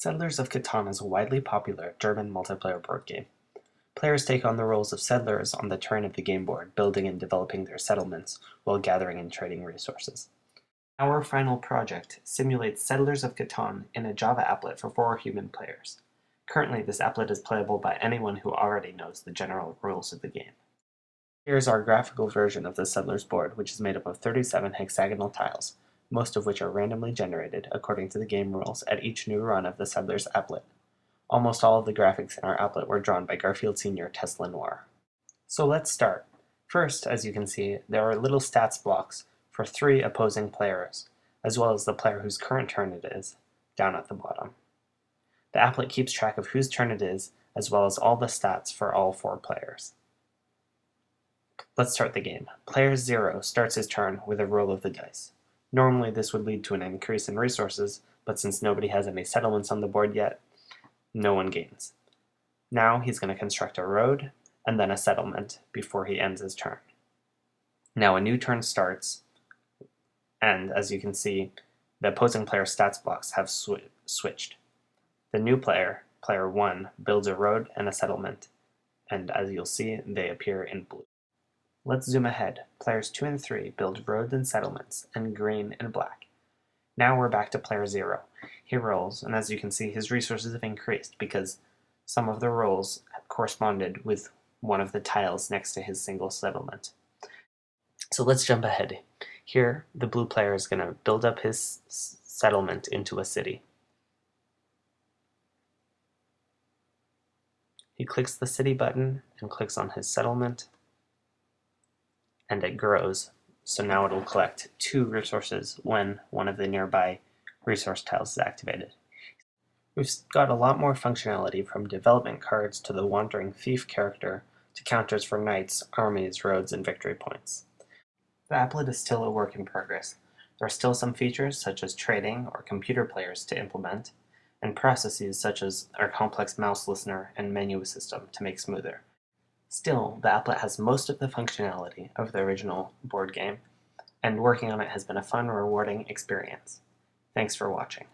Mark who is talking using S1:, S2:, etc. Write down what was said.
S1: Settlers of Catan is a widely popular German multiplayer board game. Players take on the roles of settlers on the terrain of the game board, building and developing their settlements while gathering and trading resources. Our final project simulates Settlers of Catan in a Java applet for 4 human players. Currently, this applet is playable by anyone who already knows the general rules of the game. Here's our graphical version of the Settlers board, which is made up of 37 hexagonal tiles, most of which are randomly generated according to the game rules at each new run of the Settlers applet. Almost all of the graphics in our applet were drawn by Garfield Sr. Tesla Noir. So let's start. First, as you can see, there are little stats blocks for 3 opposing players, as well as the player whose current turn it is, down at the bottom. The applet keeps track of whose turn it is, as well as all the stats for all 4 players. Let's start the game. Player 0 starts his turn with a roll of the dice. Normally this would lead to an increase in resources, but since nobody has any settlements on the board yet, no one gains. Now he's going to construct a road, and then a settlement before he ends his turn. Now a new turn starts, and as you can see, the opposing player's stats blocks have switched. The new player, player 1, builds a road and a settlement, and as you'll see, they appear in blue. Let's zoom ahead. Players 2 and 3 build roads and settlements, in green and black. Now we're back to player 0. He rolls, and as you can see, his resources have increased because some of the rolls corresponded with one of the tiles next to his single settlement. So let's jump ahead. Here, the blue player is going to build up his settlement into a city. He clicks the city button and clicks on his settlement, and it grows, so now it'll collect 2 resources when one of the nearby resource tiles is activated. We've got a lot more functionality, from development cards to the Wandering Thief character to counters for knights, armies, roads, and victory points. The applet is still a work in progress. There are still some features such as trading or computer players to implement, and processes such as our complex mouse listener and menu system to make smoother. Still, the applet has most of the functionality of the original board game, and working on it has been a fun, rewarding experience. Thanks for watching.